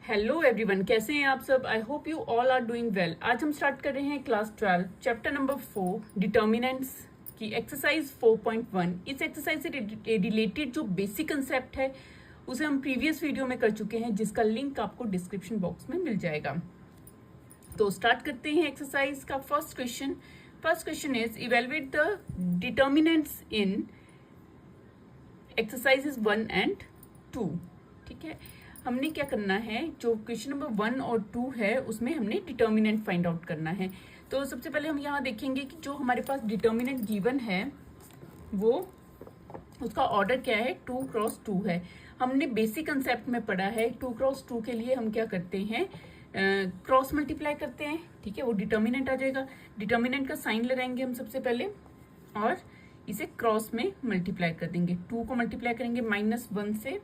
Hello everyone, कैसे हैं आप सब। I hope you all are doing well. आज हम स्टार्ट कर रहे हैं क्लास 12 चैप्टर नंबर 4 डिटर्मिनेंट्स की एक्सरसाइज 4.1। इस एक्सरसाइज से रिलेटेड जो बेसिक कंसेप्ट है उसे हम प्रीवियस वीडियो में कर चुके हैं, जिसका लिंक आपको डिस्क्रिप्शन बॉक्स में मिल जाएगा। तो स्टार्ट करते हैं एक्सरसाइज का first question. First question is evaluate the determinants in exercises 1 and 2। ठीक है, हमने क्या करना है, जो क्वेश्चन नंबर 1 और 2 है उसमें हमने डिटर्मिनेंट फाइंड आउट करना है। तो सबसे पहले हम यहाँ देखेंगे कि जो हमारे पास डिटर्मिनेंट गिवन है वो उसका ऑर्डर क्या है, 2 क्रॉस 2 है। हमने बेसिक कंसेप्ट में पढ़ा है 2 क्रॉस 2 के लिए हम क्या करते हैं, क्रॉस मल्टीप्लाई करते हैं। ठीक है, वो डिटर्मिनेंट आ जाएगा। डिटर्मिनेंट का साइन लगाएंगे हम सबसे पहले और इसे क्रॉस में मल्टीप्लाई कर देंगे। 2 को मल्टीप्लाई करेंगे -1 से,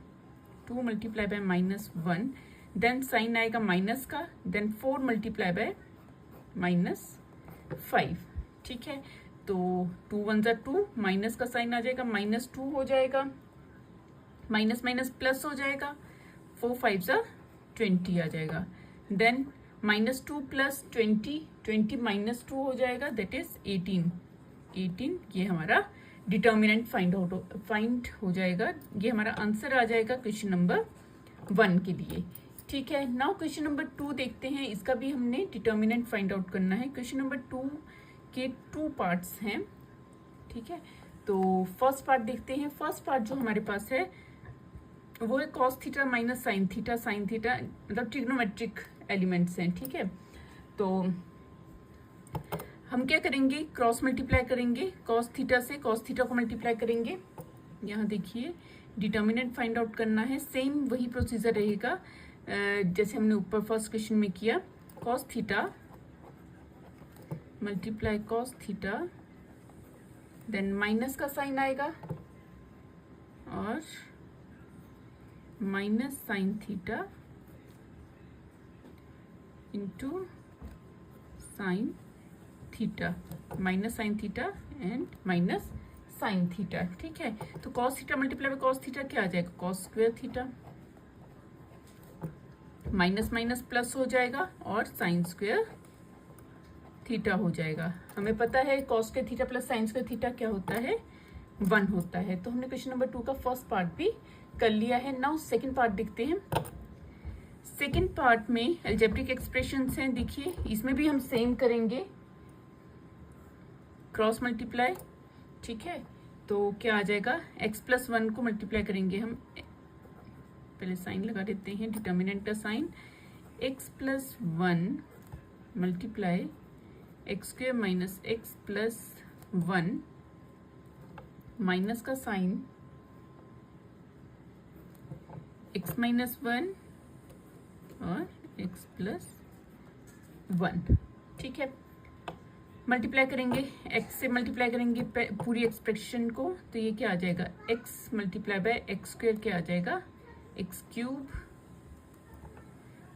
2 मल्टीप्लाई बाय -1, देन साइन आएगा माइनस का, देन 4 मल्टीप्लाई बाय -5। ठीक है, तो 2 1 जा 2, माइनस का साइन आ जाएगा, -2 हो जाएगा, माइनस माइनस प्लस हो जाएगा, 4 5 जा 20 आ जाएगा, देन -2 प्लस 20, 20 -2 हो जाएगा, दैट इज 18। ये हमारा डिटर्मिनेंट फाइंड हो जाएगा। ये हमारा आंसर आ जाएगा क्वेश्चन नंबर 1 के लिए। ठीक है, नाउ क्वेश्चन नंबर 2 देखते हैं। इसका भी हमने डिटर्मिनेंट फाइंड आउट करना है। क्वेश्चन नंबर 2 के 2 पार्ट्स हैं। ठीक है, तो फर्स्ट पार्ट देखते हैं। फर्स्ट पार्ट जो हमारे पास है वो है cos theta minus sine theta. Sine theta मतलब ट्रिग्नोमेट्रिक एलिमेंट्स हैं। ठीक है, तो हम क्या करेंगे, क्रॉस मल्टीप्लाई करेंगे। कॉस थीटा से कॉस थीटा को मल्टीप्लाई करेंगे। यहाँ देखिए, डिटर्मिनेंट फाइंड आउट करना है। सेम वही प्रोसीजर रहेगा जैसे हमने ऊपर फर्स्ट क्वेश्चन में किया। Cos theta multiply cos theta, then minus का साइन आएगा और minus sine theta into sine theta, minus sine theta and minus sine theta. ठीक है, तो cos theta multiply by cos theta क्या आ जाएगा, cos square theta, minus minus plus हो जाएगा और साइन स्क्वायर थीटा हो जाएगा। हमें पता है cos square theta plus sine square theta क्या होता है, 1 होता है। तो हमने क्वेश्चन नंबर 2 का फर्स्ट पार्ट भी कर लिया है। नाउ सेकेंड पार्ट देखते हैं। सेकेंड पार्ट में अलजेब्रिक एक्सप्रेशंस हैं। देखिए, इसमें भी हम सेम करेंगे, क्रॉस मल्टीप्लाई। ठीक है, तो क्या आ जाएगा, x+1 को मल्टीप्लाई करेंगे हम। पहले साइन लगा देते हैं, डिटर्मिनेंट का sign. x+1 multiply x² minus x+1, minus का साइन x-1 और x+1। ठीक है, मल्टीप्लाई करेंगे, x से मल्टीप्लाई करेंगे पूरी एक्सप्रेशन को, तो ये क्या आ जाएगा, x मल्टीप्लाई बाय x² क्या आ जाएगा, x³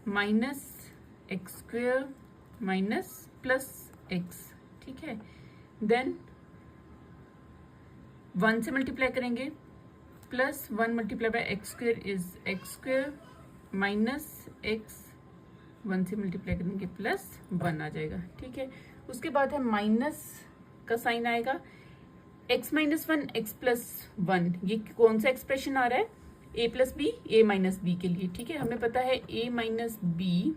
minus x² minus plus x। ठीक है, देन 1 से मल्टीप्लाई करेंगे, +1 multiply by x² is x² minus x, 1 से मल्टीप्लाई करेंगे +1 आ जाएगा। ठीक है, उसके बाद है माइनस का साइन आएगा, x-1 x+1। ये कौन सा एक्सप्रेशन आ रहा है, a+b a-b के लिए। ठीक है, हमें पता है a+b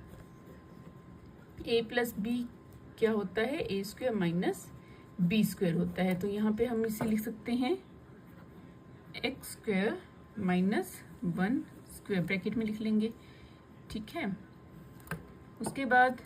क्या होता है, a² माइनस b² होता है। तो यहाँ पे हम इसे लिख सकते हैं x² माइनस 1² ब्रैकेट में लिख लेंगे। ठीक है, उसके बाद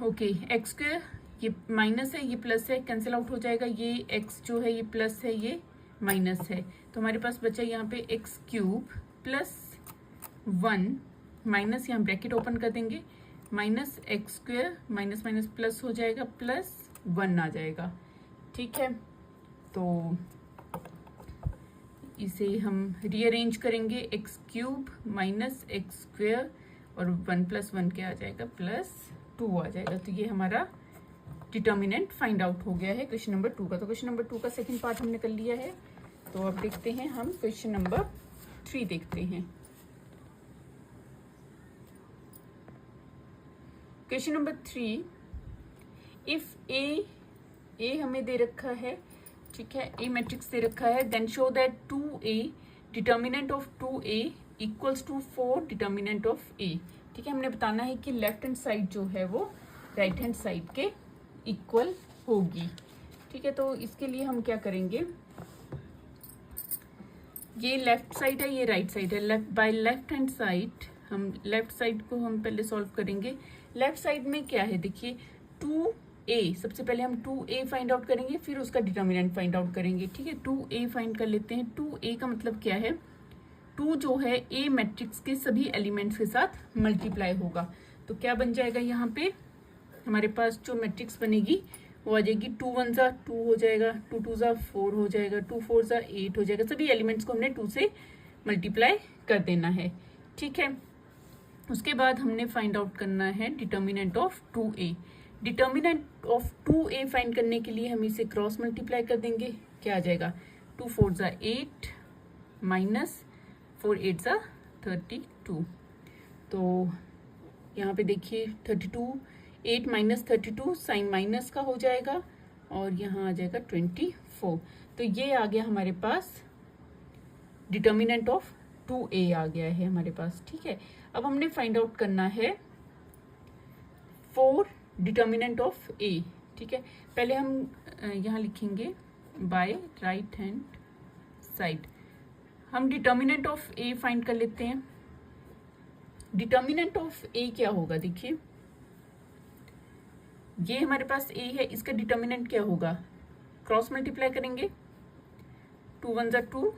ओके, x² ये माइनस है, ये प्लस है, कैंसिल आउट हो जाएगा। ये x जो है ये प्लस है, ये माइनस है, तो हमारे पास बचा यहाँ पे x³ +1 माइनस, यहाँ ब्रैकेट ओपन कर देंगे, minus x² minus minus plus हो जाएगा, +1 आ जाएगा। ठीक है, तो इसे हम रीअरेंज करेंगे, x³ माइनस x² और 1 + 1 क्या आ जाएगा, +2 आ जाएगा। तो ये हमारा डिटर्मिनेंट फाइंड आउट हो गया है क्वेश्चन नंबर 2 का। तो क्वेश्चन नंबर 2 का सेकंड पार्ट हमने कर लिया है। तो अब देखते हैं हम क्वेश्चन नंबर 3 देखते हैं। क्वेश्चन नंबर 3, इफ ए हमें दे रखा है, ठीक है, ए मैट्रिक्स दे रखा है, then show that 2A determinant of 2A equals to 4 determinant of A. ठीक है, हमने बताना है कि लेफ्ट हैंड साइड जो है वो राइट हैंड साइड के इक्वल होगी। ठीक है, तो इसके लिए हम क्या करेंगे, ये लेफ्ट साइड है, ये राइट साइड है। बाय लेफ्ट हैंड साइड हम लेफ्ट साइड को हम पहले सॉल्व करेंगे। लेफ्ट साइड में क्या है, देखिए 2A, सबसे पहले हम 2A फाइंड आउट करेंगे, फिर उसका डिटर्मिनेंट फाइंड आउट करेंगे। ठीक है, 2A फाइंड कर लेते हैं। 2A का मतलब क्या है, 2 जो है ए मैट्रिक्स के सभी एलिमेंट्स के साथ मल्टीप्लाई होगा। तो क्या बन जाएगा, यहाँ पे हमारे पास जो मैट्रिक्स बनेगी वो आ जाएगी 2 1 ज़ा 2 हो जाएगा, 2 2 ज़ा 4 हो जाएगा, 2 4 ज़ा 8 हो जाएगा। सभी एलिमेंट्स को हमने 2 से मल्टीप्लाई कर देना है। ठीक है, उसके बाद हमने फाइंड आउट करना है determinant of 2A। Determinant of 2A find करने के लिए हम इसे क्रॉस मल्टीप्लाई कर देंगे। क्या आ जाएगा, 2 4 ज़ा 8 माइनस 4 8 ज़ा 32। तो यहाँ पे देखिए 32, 8 माइनस 32 साइन माइनस का हो जाएगा और यहाँ आ जाएगा 24। तो ये आ गया हमारे पास डिटर्मिनेंट ऑफ 2A आ गया है हमारे पास। ठीक है, अब हमने फाइंड आउट करना है 4 डिटर्मिनेंट ऑफ A। ठीक है, पहले हम यहाँ लिखेंगे बाय राइट हैंड साइड। हम डिटर्मिनेंट ऑफ A फाइंड कर लेते हैं। डिटर्मिनेंट ऑफ A क्या होगा, देखिए ये हमारे पास A है, इसका डिटर्मिनेंट क्या होगा, क्रॉस मल्टीप्लाई करेंगे, 2 1 ज़ा 2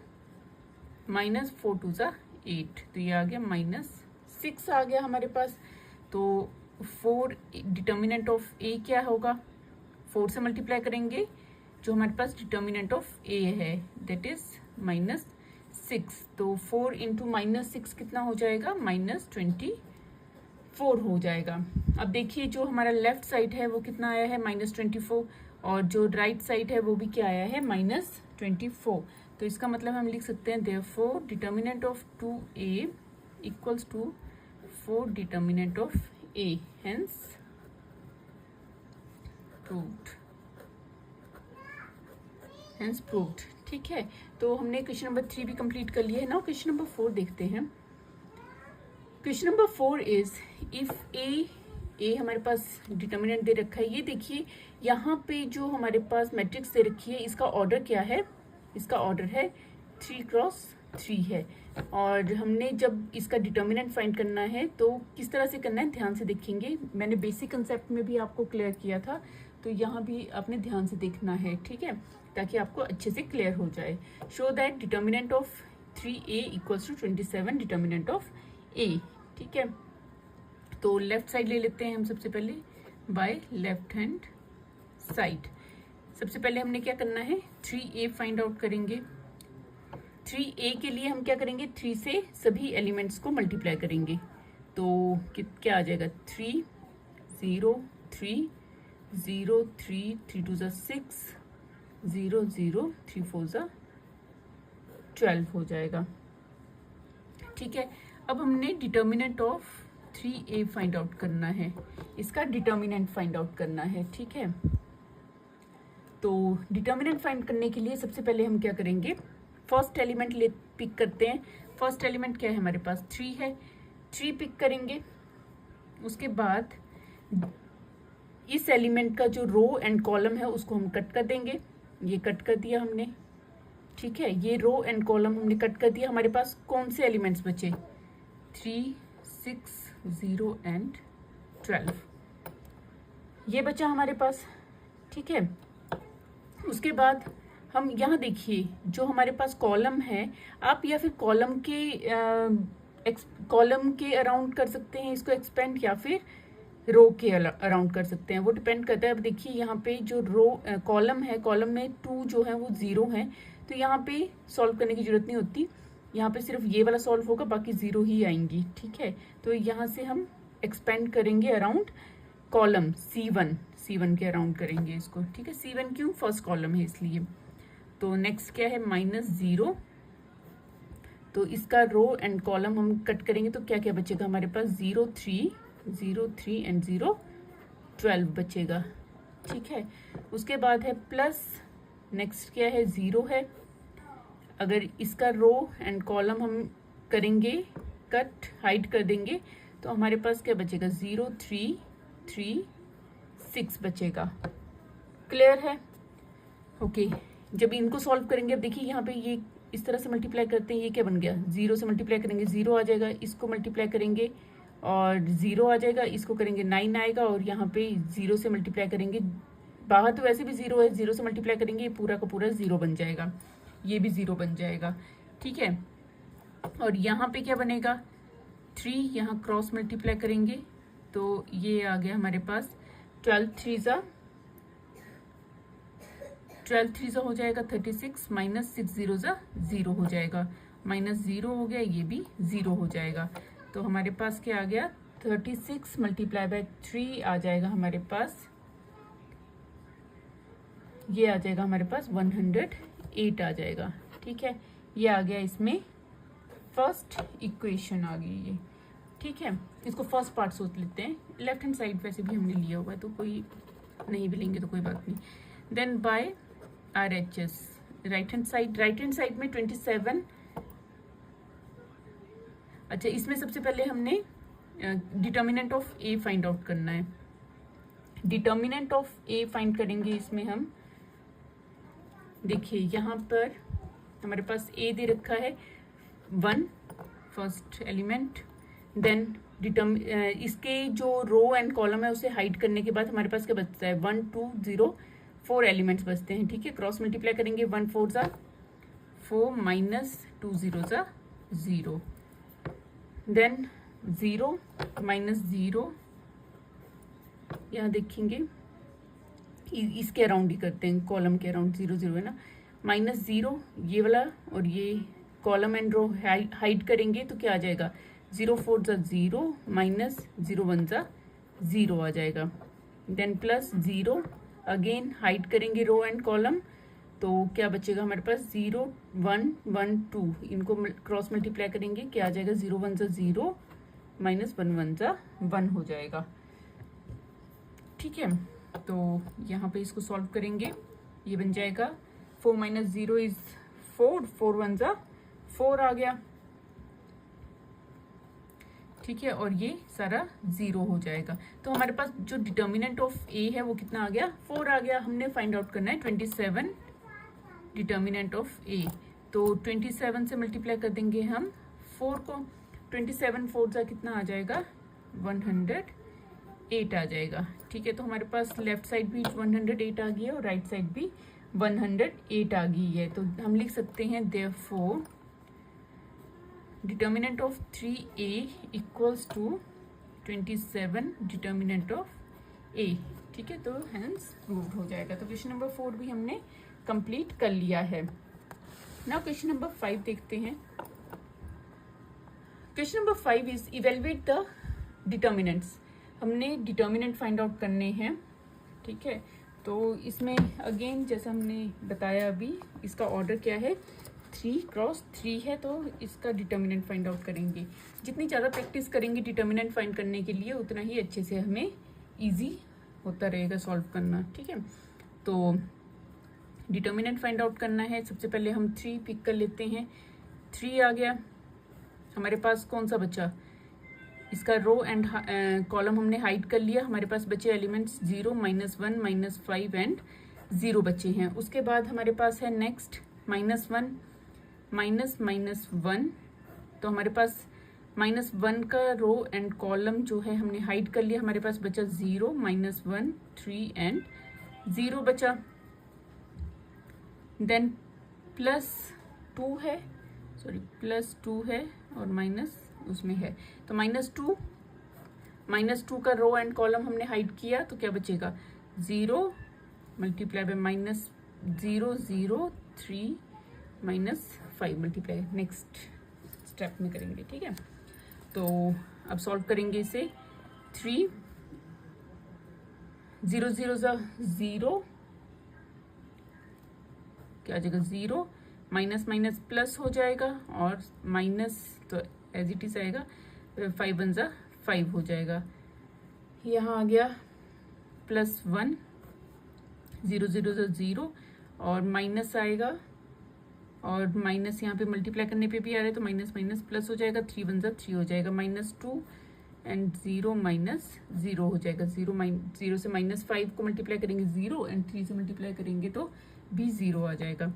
माइनस 4 2 ज़ा 8, तो ये आ गया -6 आ गया हमारे पास। तो 4 डिटर्मिनेंट ऑफ A क्या होगा, 4 से मल्टीप्लाई करेंगे, जो हमारे पास डिटर्मिनेंट ऑफ A है दैट इज -6। तो 4 इंटू -6 कितना हो जाएगा, -24 हो जाएगा। अब देखिए जो हमारा लेफ्ट साइड है वो कितना आया है, -24, और जो राइट साइड है वो भी क्या आया है, -24। तो इसका मतलब हम लिख सकते हैं therefore determinant of 2A equals to 4 determinant of A, hence proved. ठीक है, तो हमने क्वेश्चन नंबर 3 भी कंप्लीट कर लिया है। नाउ क्वेश्चन नंबर 4 देखते हैं। क्वेश्चन नंबर 4 इज इफ ए हमारे पास डिटर्मिनेंट दे रखा है। ये देखिए यहाँ पे जो हमारे पास मैट्रिक्स दे रखी है इसका ऑर्डर क्या है, इसका ऑर्डर है 3 क्रॉस 3 है। और हमने जब इसका डिटर्मिनेंट फाइंड करना है तो किस तरह से करना है, ध्यान से देखेंगे। मैंने बेसिक कंसेप्ट में भी आपको क्लियर किया था, तो यहाँ भी आपने ध्यान से देखना है। ठीक है, ताकि आपको अच्छे से क्लियर हो जाए। Show that determinant of 3A equals to 27 determinant of A। ठीक है, तो लेफ्ट साइड ले लेते हैं हम सबसे पहले बाय लेफ्ट हैंड साइड। सबसे पहले हमने क्या करना है, 3A फाइंड आउट करेंगे। 3A के लिए हम क्या करेंगे, 3 से सभी एलिमेंट्स को मल्टीप्लाई करेंगे। तो क्या आ जाएगा, 3 0 3 0 3 3 2 6 0 0 3 4 12 हो जाएगा। ठीक है, अब हमने determinant of 3A find out करना है, इसका डिटर्मिनेंट फाइंड आउट करना है। ठीक है, तो डिटर्मिनेंट फाइंड करने के लिए सबसे पहले हम क्या करेंगे, फर्स्ट एलिमेंट पिक करते हैं। फर्स्ट एलिमेंट क्या है हमारे पास, 3 है, 3 पिक करेंगे। उसके बाद इस एलिमेंट का जो रो एंड कॉलम है उसको हम कट कर देंगे। ये कट कर दिया हमने। ठीक है, ये रो एंड कॉलम हमने कट कर दिया। हमारे पास कौन से एलिमेंट्स बचे, 3 6 0 एंड 12, ये बचा हमारे पास। ठीक है, उसके बाद हम यहाँ देखिए जो हमारे पास कॉलम है, आप या फिर कॉलम के अराउंड कर सकते हैं इसको एक्सपेंड, या फिर रो के अराउंड कर सकते हैं, वो डिपेंड करता है। अब देखिए यहाँ पे जो कॉलम है, कॉलम में 2 जो है वो 0 है, तो यहाँ पे सॉल्व करने की जरूरत नहीं होती। यहाँ पे सिर्फ ये वाला सॉल्व होगा, बाकी 0 ही आएंगी। ठीक है, तो यहाँ से हम एक्सपेंड करेंगे अराउंड कॉलम C1 के अराउंड करेंगे इसको। ठीक है, C1 क्यों, फर्स्ट कॉलम है इसलिए। तो नेक्स्ट क्या है, -0, तो इसका रो एंड कॉलम हम कट करेंगे तो क्या क्या बचेगा हमारे पास, 0 3 0 3 एंड 0 12 बचेगा। ठीक है, उसके बाद है प्लस, नेक्स्ट क्या है 0 है। अगर इसका रो एंड कॉलम हम करेंगे कट, हाइड कर देंगे, तो हमारे पास क्या बचेगा 0 3 3 6 बचेगा। क्लियर है? ओके, जब इनको सॉल्व करेंगे, अब देखिए यहाँ पे ये इस तरह से मल्टीप्लाई करते हैं, ये क्या बन गया 0 से मल्टीप्लाई करेंगे 0 आ जाएगा, इसको मल्टीप्लाई करेंगे और 0 आ जाएगा, इसको करेंगे 9 आएगा, और यहाँ पे 0 से मल्टीप्लाई करेंगे, बाहर तो वैसे भी 0 है, 0 से मल्टीप्लाई करेंगे ये पूरा का पूरा 0 बन जाएगा, ये भी 0 बन जाएगा। ठीक है, और यहाँ पे क्या बनेगा 3, यहाँ क्रॉस मल्टीप्लाई करेंगे तो ये आ गया हमारे पास 12 3 ज़ा हो जाएगा 36, माइनस 6 0 ज़ा 0 हो जाएगा, माइनस 0 हो गया, ये भी 0 हो जाएगा। तो हमारे पास क्या आ गया 36 मल्टीप्लाई बाय 3 आ जाएगा हमारे पास, ये आ जाएगा हमारे पास 108 आ जाएगा। ठीक है, ये आ गया, इसमें फर्स्ट इक्वेशन आ गई ये। ठीक है, इसको फर्स्ट पार्ट सोच लेते हैं, लेफ्ट हैंड साइड वैसे भी हमने लिया हुआ है तो कोई नहीं भी लेंगे तो कोई बात नहीं। Then by RHS, right hand side में 27। अच्छा, इसमें सबसे पहले हमने determinant of A find out करना है। डिटर्मिनेंट ऑफ A फाइंड करेंगे इसमें हम, देखिए यहाँ पर हमारे पास A दे रखा है 1 फर्स्ट एलिमेंट, देन इसके जो रो एंड कॉलम है उसे हाइड करने के बाद हमारे पास क्या बचता है 1 2 0 4 एलिमेंट्स बचते हैं। ठीक है, क्रॉस मल्टीप्लाई करेंगे 1 4 ज़ा 4 माइनस 2 0 ज़ा 0, देन 0 माइनस 0, यहाँ देखेंगे इसके अराउंड ही करते हैं, कॉलम के अराउंड 0 0 है ना, माइनस 0 ये वाला, और ये कॉलम एंड रो हाइड करेंगे तो क्या आ जाएगा 0 4 ज़ा 0, माइनस 0 1 ज़ा 0 आ जाएगा, देन प्लस 0, अगेन हाइड करेंगे रो एंड कॉलम तो क्या बचेगा हमारे पास 0 1 1 2, इनको क्रॉस मल्टीप्लाई करेंगे क्या आ जाएगा 0 1 ज़ा 0, माइनस 1 1 ज़ा 1 हो जाएगा। ठीक है, तो यहाँ पे इसको सॉल्व करेंगे, ये बन जाएगा 4 माइनस 0 इज 4, 4 1 ज़ा 4 आ गया। ठीक है, और ये सारा 0 हो जाएगा। तो हमारे पास जो डिटर्मिनेंट ऑफ A है वो कितना आ गया 4 आ गया। हमने फाइंड आउट करना है 27 डिटर्मिनेंट ऑफ A, तो 27 से मल्टीप्लाई कर देंगे हम 4 को, 27 4 ज़ा कितना आ जाएगा 108 आ जाएगा। ठीक है, तो हमारे पास लेफ्ट साइड भी 108 आ गई है और राइट साइड भी 108 आ गई है। तो हम लिख सकते हैं therefore determinant of 3A equals to 27 determinant of A। ठीक है, तो हेंस प्रूव्ड हो जाएगा। तो क्वेश्चन नंबर 4 भी हमने कंप्लीट कर लिया है। नाउ क्वेश्चन नंबर 5 देखते हैं। Question number 5 is evaluate the determinants. हमने डिटर्मिनेंट फाइंड आउट करने हैं। ठीक है, तो इसमें अगेन जैसा हमने बताया अभी, इसका ऑर्डर क्या है 3 क्रॉस 3 है, तो इसका डिटर्मिनेंट फाइंड आउट करेंगे। जितनी ज़्यादा प्रैक्टिस करेंगे डिटर्मिनेंट फाइंड करने के लिए उतना ही अच्छे से हमें इजी होता रहेगा सॉल्व करना। ठीक है, तो डिटर्मिनेंट फाइंड आउट करना है। सबसे पहले हम 3 पिक कर लेते हैं। 3 आ गया हमारे पास, कौन सा बचा, इसका रो एंड कॉलम हमने हाइड कर लिया। हमारे पास बचे एलिमेंट्स 0 -1 -5 एंड 0 बचे हैं। उसके बाद हमारे पास है नेक्स्ट -1 -1, तो हमारे पास -1 का रो एंड कॉलम जो है हमने हाइड कर लिया। हमारे पास बचा 0 -1 3 एंड 0 बचा। देन +2 है, सॉरी +2 है और माइनस उसमें है, तो -2 का रो एंड कॉलम हमने हाइड किया तो क्या बचेगा 0 multiply by -0 0 3 -5 multiply next step में करेंगे। ठीक है, तो अब सॉल्व करेंगे इसे। 3 0 0 ज़ा 0, क्या आ जाएगा 0, माइनस माइनस प्लस हो जाएगा और माइनस तो एज इट इज आएगा, 5 1 ज़ा 5 हो जाएगा। यहाँ आ गया +1, 0 0 0 और माइनस आएगा, और माइनस यहाँ पे मल्टीप्लाई करने पे भी आ रहा है तो माइनस माइनस प्लस हो जाएगा, 3 1 3 हो जाएगा, -2 एंड 0 -0 हो जाएगा। 0 से -5 को मल्टीप्लाई करेंगे 0 एंड 3 से मल्टीप्लाई करेंगे तो भी 0 आ जाएगा।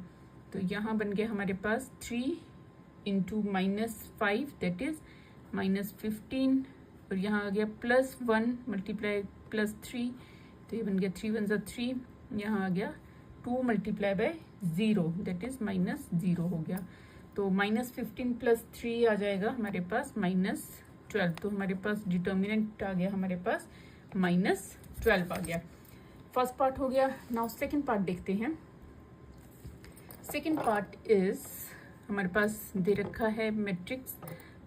तो यहाँ बन गया हमारे पास 3 इंटू -5 दैट इज -15, और यहाँ आ गया +1 मल्टीप्लाई +3, तो ये बन गया 3 1 3, यहाँ आ गया 2 मल्टीप्लाई बाय 0 दैट इज -0 हो गया। तो -15 + 3 आ जाएगा हमारे पास -12, तो हमारे पास डिटर्मिनेंट आ गया, हमारे पास -12 आ गया। फर्स्ट पार्ट हो गया। नाउ सेकंड पार्ट देखते हैं। सेकंड पार्ट इज हमारे पास दे रखा है मैट्रिक्स,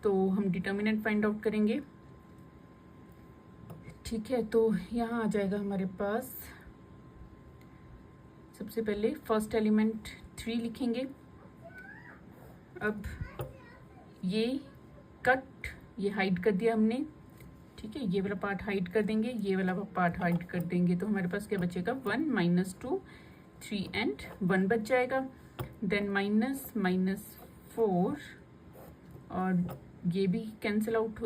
तो हम डिटर्मिनेंट फाइंड आउट करेंगे। ठीक है, तो यहाँ आ जाएगा हमारे पास, सबसे पहले फर्स्ट एलिमेंट 3 लिखेंगे। अब ये कट, ये हाइड कर दिया हमने, ठीक है, ये वाला पार्ट हाइड कर देंगे, ये वाला पार्ट हाइड कर देंगे, तो हमारे पास क्या बचेगा 1 -2 3 एंड 1 बच जाएगा। देन -4, और ये भी कैंसिल आउट,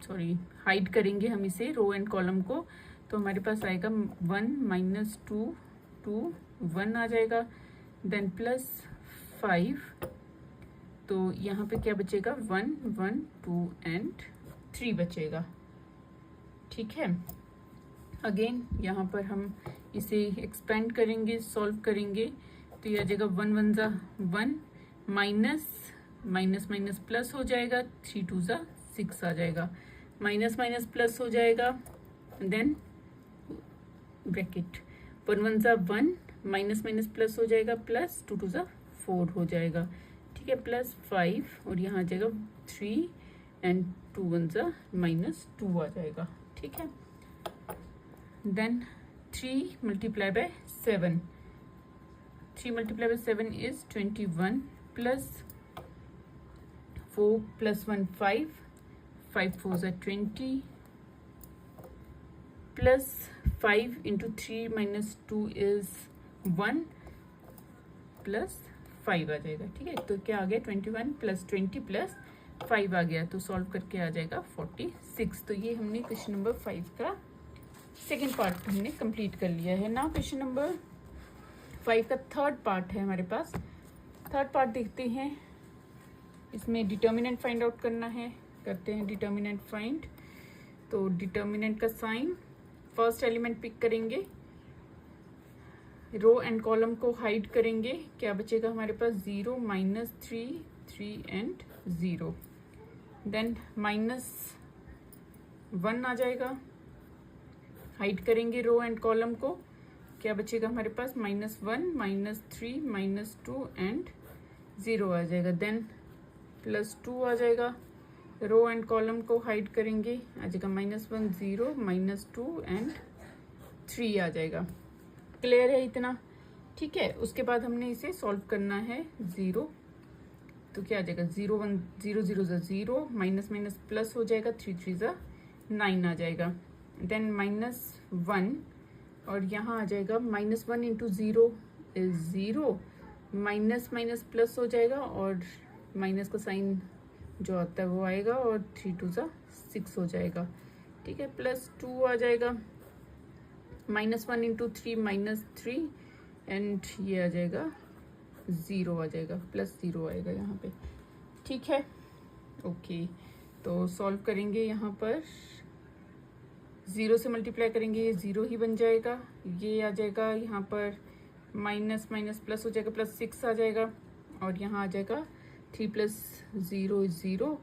सॉरी हाइड करेंगे हम इसे, रो एंड कॉलम को, तो हमारे पास आएगा 1 -2 2 1 आ जाएगा। देन +5, तो यहाँ पे क्या बचेगा 1 1 2 एंड 3 बचेगा। ठीक है, अगेन यहाँ पर हम इसे एक्सपेंड करेंगे, सॉल्व करेंगे, तो ये आ जाएगा 1 1 ज़ा 1, माइनस माइनस माइनस प्लस हो जाएगा, 3 2 ज़ा 6 आ जाएगा, माइनस माइनस प्लस हो जाएगा, देन ब्रैकेट 1 1 ज़ा 1, माइनस माइनस प्लस हो जाएगा, प्लस 2 2 ज़ा 4 हो जाएगा। ठीक है, +5, और यहाँ आ जाएगा 3 एंड 2 1 ज़ा -2 आ जाएगा। ठीक है, then 3 multiply by 7, 3 multiply by 7 is 21, plus 4 + 1 5, 5 4 ज़ा 20, प्लस 5 इंटू 3 -2 इज 1, प्लस 5 आ जाएगा। ठीक है, तो क्या आ गया 21 + 20 + 5 आ गया, तो सॉल्व करके आ जाएगा 46। तो ये हमने क्वेश्चन नंबर 5 का सेकेंड पार्ट हमने कंप्लीट कर लिया है। नाउ क्वेश्चन नंबर 5 का थर्ड पार्ट है हमारे पास। थर्ड पार्ट देखते हैं, इसमें डिटर्मिनेंट फाइंड आउट करना है। करते हैं डिटर्मिनेंट फाइंड। तो डिटर्मिनेंट का साइन, फर्स्ट एलिमेंट पिक करेंगे, रो एंड कॉलम को हाइड करेंगे, क्या बचेगा हमारे पास 0 -3 3 एंड 0, देन -1 आ जाएगा, हाइड करेंगे रो एंड कॉलम को, क्या बचेगा हमारे पास -1 -3 -2 एंड 0 आ जाएगा, देन +2 आ जाएगा, रो एंड कॉलम को हाइड करेंगे, आ जाएगा -1 0 -2 एंड 3 आ जाएगा। क्लियर है इतना? ठीक है, उसके बाद हमने इसे सॉल्व करना है 0, तो क्या आ जाएगा 0 1 0 0 ज़ा 0, माइनस माइनस प्लस हो जाएगा, 3 3 ज़ा 9 आ जाएगा, देन -1, और यहाँ आ जाएगा -1 into 0 is 0, minus minus plus हो जाएगा, और माइनस का साइन जो आता है वो आएगा, और 3 2 ज़ा 6 हो जाएगा। ठीक है, +2 आ जाएगा, -1 इंटू 3 -3, एंड ये आ जाएगा 0 आ जाएगा, +0 आएगा यहाँ पे। ठीक है, ओके, तो सॉल्व करेंगे, यहाँ पर 0 से मल्टीप्लाई करेंगे, ये 0 ही बन जाएगा, ये आ जाएगा यहाँ पर माइनस माइनस प्लस हो जाएगा, +6 आ जाएगा, और यहाँ आ जाएगा 3 + 0 इज 0,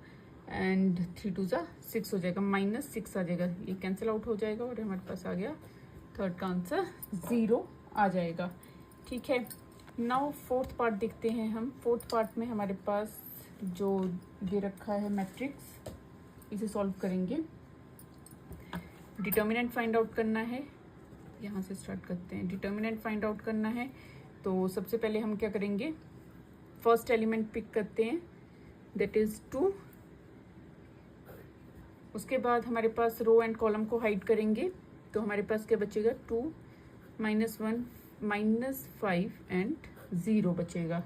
एंड 3 2 ज़ा 6 हो जाएगा, -6 आ जाएगा, ये कैंसिल आउट हो जाएगा, और हमारे पास आ गया थर्ड का आंसर 0 आ जाएगा। ठीक है, नाउ फोर्थ पार्ट देखते हैं हम। फोर्थ पार्ट में हमारे पास जो दे रखा है मैट्रिक्स, इसे सॉल्व करेंगे। डिटर्मिनेंट फाइंड आउट करना है, यहाँ से स्टार्ट करते हैं। डिटर्मिनेंट फाइंड आउट करना है, तो सबसे पहले हम क्या करेंगे, फर्स्ट एलिमेंट पिक करते हैं, दैट इज 2, उसके बाद हमारे पास रो एंड कॉलम को हाइड करेंगे तो हमारे पास क्या बचेगा 2 -1 -5 एंड 0 बचेगा।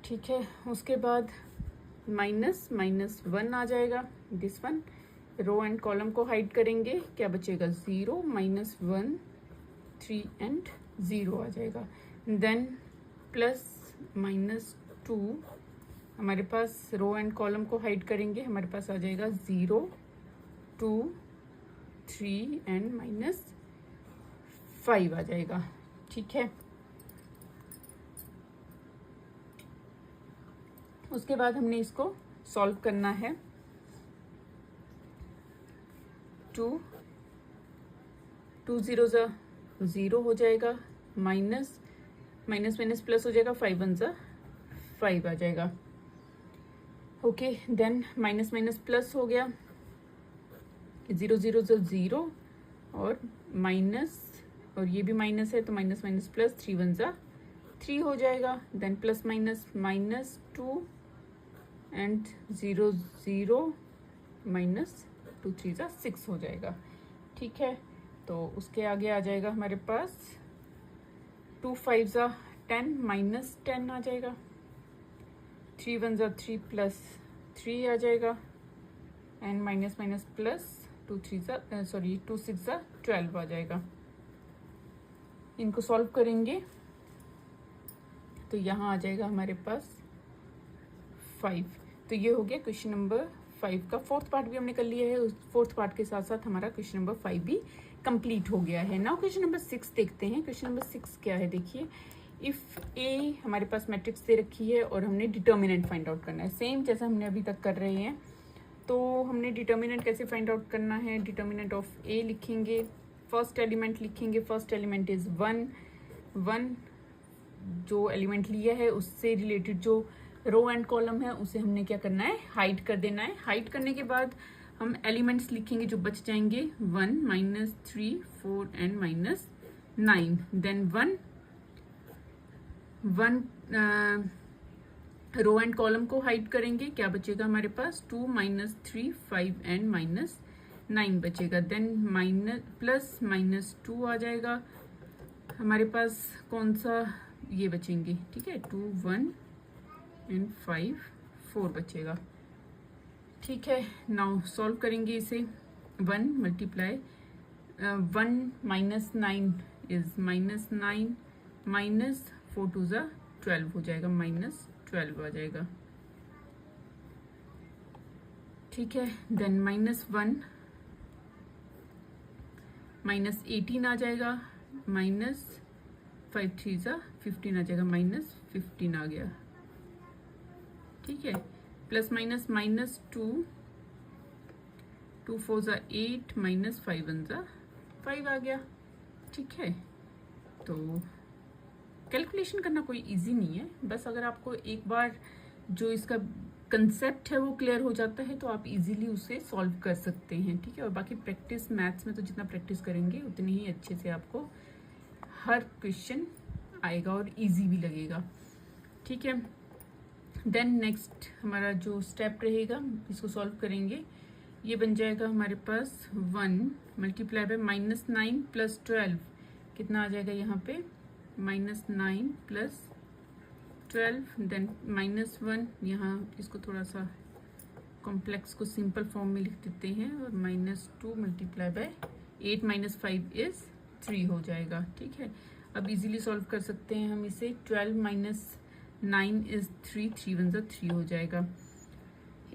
ठीक है, उसके बाद -1 आ जाएगा, this one. Row and column को हाइड करेंगे, क्या बचेगा 0 -1 3 एंड 0 आ जाएगा। देन +-2 हमारे पास रो एंड कॉलम को हाइड करेंगे, हमारे पास आ जाएगा 0 2 3 एंड -5 आ जाएगा। ठीक है, उसके बाद हमने इसको सॉल्व करना है। 2 0 0 हो जाएगा, माइनस प्लस हो जाएगा, 5 1 5 आ जाएगा। ओके, देन माइनस प्लस हो गया, 0 0 0 और माइनस, और ये भी माइनस है तो माइनस प्लस, 3 1 3 हो जाएगा। देन +-2 एंड 0 0 -2 3 6 हो जाएगा। ठीक है, तो उसके आगे आ जाएगा हमारे पास 2 5 10 -10 आ जाएगा, 3 1 3 +3 आ जाएगा, एंड माइनस प्लस 2 6 12 आ जाएगा। इनको सॉल्व करेंगे तो यहाँ आ जाएगा हमारे पास 5। तो ये हो गया क्वेश्चन नंबर 5 का फोर्थ पार्ट भी हमने कर लिया है। उस फोर्थ पार्ट के साथ साथ हमारा क्वेश्चन नंबर 5 भी कंप्लीट हो गया है। नाउ क्वेश्चन नंबर 6 देखते हैं। क्वेश्चन नंबर 6 क्या है, देखिए, इफ ए हमारे पास मैट्रिक्स दे रखी है और हमने डिटर्मिनेंट फाइंड आउट करना है, सेम जैसा हमने अभी तक कर रहे हैं। तो हमने डिटर्मिनेंट कैसे फाइंड आउट करना है, डिटर्मिनेंट ऑफ ए लिखेंगे, फर्स्ट एलिमेंट लिखेंगे, फर्स्ट एलिमेंट इज 1 जो एलिमेंट लिया है उससे रिलेटेड जो रो एंड कॉलम है उसे हमने क्या करना है, हाइड कर देना है। हाइड करने के बाद हम एलिमेंट्स लिखेंगे जो बच जाएंगे, 1 -3 4 and -9। Then 1 row and column को हाइड करेंगे, क्या बचेगा हमारे पास, 2 -3 5 एंड -9 बचेगा। देन +-2 आ जाएगा हमारे पास, कौन सा, ये बचेंगे। ठीक है, 2 1 एंड 5 4 बचेगा। ठीक है, नाउ सॉल्व करेंगे इसे। 1 मल्टीप्लाई 1 -9 इज -9 -4 2 12 हो जाएगा, -12 आ जाएगा। ठीक है, देन -1 -18 आ जाएगा, -5 3 15 आ जाएगा, -15 आ गया। ठीक है, +-2 2 4 8 -5 1 5 आ गया। ठीक है, तो कैलकुलेशन करना कोई इजी नहीं है, बस अगर आपको एक बार जो इसका कंसेप्ट है वो क्लियर हो जाता है तो आप इजीली उसे सॉल्व कर सकते हैं। ठीक है, और बाकी प्रैक्टिस मैथ्स में तो जितना प्रैक्टिस करेंगे उतनी ही अच्छे से आपको हर क्वेश्चन आएगा और इजी भी लगेगा। ठीक है, देन नेक्स्ट हमारा जो स्टेप रहेगा, इसको सॉल्व करेंगे। ये बन जाएगा हमारे पास 1 मल्टीप्लाई बाय -9 + 12, कितना आ जाएगा यहाँ पे, -9 + 12। देन -1, यहाँ इसको थोड़ा सा कॉम्प्लेक्स को सिंपल फॉर्म में लिख देते हैं, और -2 मल्टीप्लाई बाय 8 -5 इज 3 हो जाएगा। ठीक है, अब इजीली सॉल्व कर सकते हैं हम इसे। 12 - 9 इज 3 3 1 3 हो जाएगा।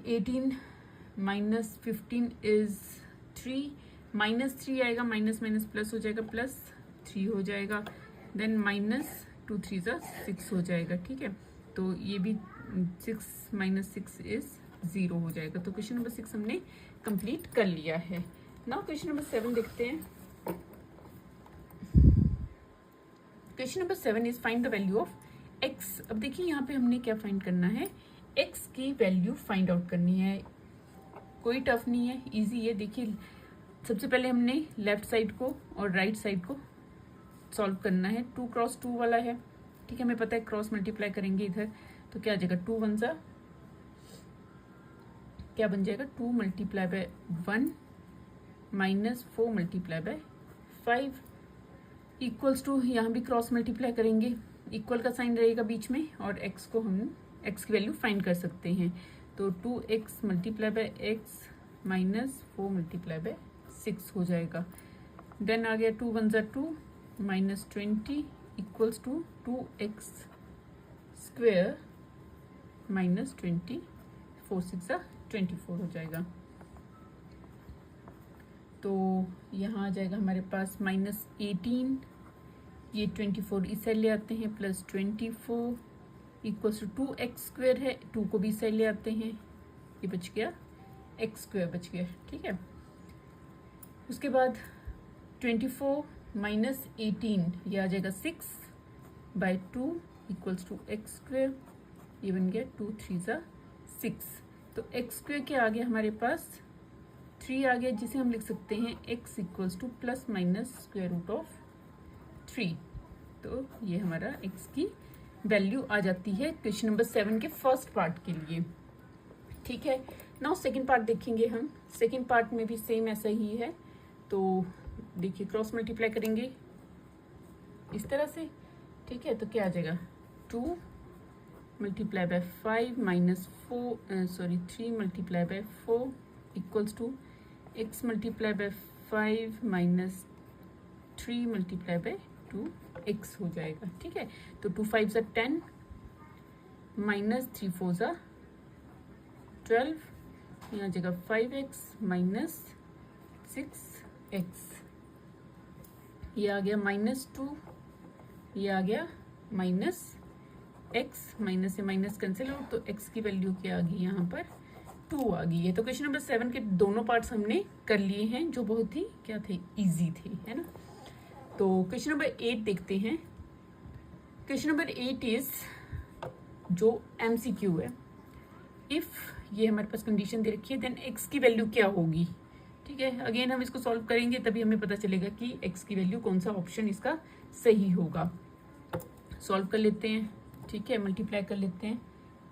18 - 15 इज 3 -3 आएगा, माइनस प्लस हो जाएगा, +3 हो जाएगा। देन -2 3 6 हो जाएगा। ठीक है, तो ये भी 6 - 6 इज 0 हो जाएगा। तो क्वेश्चन नंबर 6 हमने कंप्लीट कर लिया है। नाउ क्वेश्चन नंबर 7 देखते हैं। Question number 7 is find the value of x। अब देखिए यहाँ पे हमने क्या फाइंड करना है, x की वैल्यू फाइंड आउट करनी है। कोई टफ नहीं है, इजी है। देखिए सबसे पहले हमने लेफ्ट साइड को और राइट साइड को सॉल्व करना है। 2 × 2 वाला है। ठीक है, हमें पता है क्रॉस मल्टीप्लाई करेंगे इधर तो क्या आ जाएगा, 2 1 क्या बन जाएगा 2 multiply by 1 minus 4 multiply by 5 equals to, यहाँ भी क्रॉस मल्टीप्लाई करेंगे, इक्वल का साइन रहेगा बीच में और x को हम x की वैल्यू फाइंड कर सकते हैं। तो 2x multiply by x minus 4 multiply by 6 हो जाएगा। देन आ गया 2 1 2 minus 20 equals to 2x square minus 20, 4 6 24 हो जाएगा। तो यहाँ आ जाएगा हमारे पास माइनस 18, ये 24 इस साइड ले आते हैं, plus 24 equals to 2x square है, 2 को भी इस साइड ले आते हैं, ये बच गया x स्क्वेयर बच गया। ठीक है, उसके बाद 24 माइनस 18 ये आ जाएगा 6 by 2 equals to x square, ये बन गया 2 3 6। तो x स्क्वेयर क्या आ गया हमारे पास 3 आ गया, जिसे हम लिख सकते हैं x equals to plus minus square root of 3। तो ये हमारा x की वैल्यू आ जाती है क्वेश्चन नंबर 7 के फर्स्ट पार्ट के लिए। ठीक है, नाउ सेकंड पार्ट देखेंगे हम। सेकंड पार्ट में भी सेम ऐसा ही है। तो देखिए क्रॉस मल्टीप्लाई करेंगे इस तरह से। ठीक है, तो क्या आ जाएगा 2 multiply by 5 minus 3 multiply by 4 equals to x multiply by 5 minus 3 multiply by 2x हो जाएगा। ठीक है, तो 2 5 10 माइनस 3 4 12, यहाँ जगह 5x माइनस 6x, ये आ गया माइनस 2, ये आ गया माइनस x, माइनस से माइनस कैंसिल हो तो x की वैल्यू क्या आ गई यहाँ पर 2 आ गई है। तो क्वेश्चन नंबर 7 के दोनों पार्ट्स हमने कर लिए हैं, जो बहुत ही क्या थे इजी थे, है ना। तो क्वेश्चन नंबर 8 देखते हैं। क्वेश्चन नंबर 8 इज जो MCQ है, इफ ये हमारे पास कंडीशन दे रखी है देन x की वैल्यू क्या होगी। ठीक है, अगेन हम इसको सॉल्व करेंगे तभी हमें पता चलेगा कि x की वैल्यू कौन सा ऑप्शन इसका सही होगा। सॉल्व कर लेते हैं। ठीक है, मल्टीप्लाई कर लेते हैं,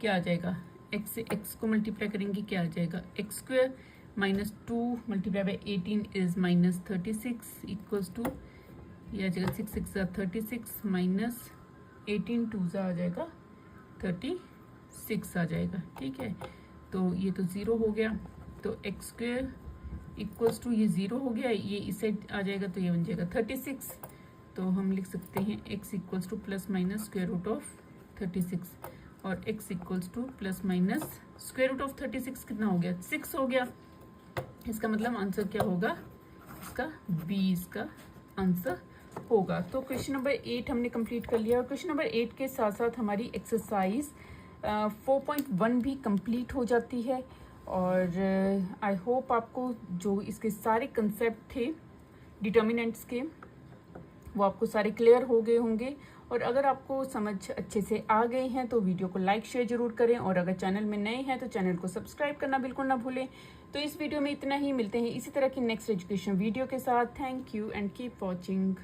क्या आ जाएगा x से x को मल्टीप्लाई करेंगे, क्या आ जाएगा x square minus 2 multiply by 18 is minus 36 equals to, ये आ जाएगा 6 6 36 माइनस 18 2 आ जाएगा 36 आ जाएगा। ठीक है, तो ये तो 0 हो गया, तो x स्क्वेयर इक्वल्स टू ये 0 हो गया, ये इस साइड आ जाएगा तो ये बन जाएगा 36। तो हम लिख सकते हैं x equals to plus minus square root of 36 और x equals to plus minus square root of 36 कितना हो गया 6 हो गया। इसका मतलब आंसर क्या होगा, इसका B इसका आंसर होगा। तो क्वेश्चन नंबर 8 हमने कंप्लीट कर लिया और क्वेश्चन नंबर 8 के साथ साथ हमारी एक्सरसाइज 4.1 भी कंप्लीट हो जाती है। और आई होप आपको जो इसके सारे कंसेप्ट थे डिटर्मिनेंट्स के वो आपको सारे क्लियर हो गए होंगे। और अगर आपको समझ अच्छे से आ गए हैं तो वीडियो को लाइक शेयर जरूर करें, और अगर चैनल में नए हैं तो चैनल को सब्सक्राइब करना बिल्कुल ना भूलें। तो इस वीडियो में इतना ही, मिलते हैं इसी तरह की नेक्स्ट एजुकेशन वीडियो के साथ। Thank you and keep watching.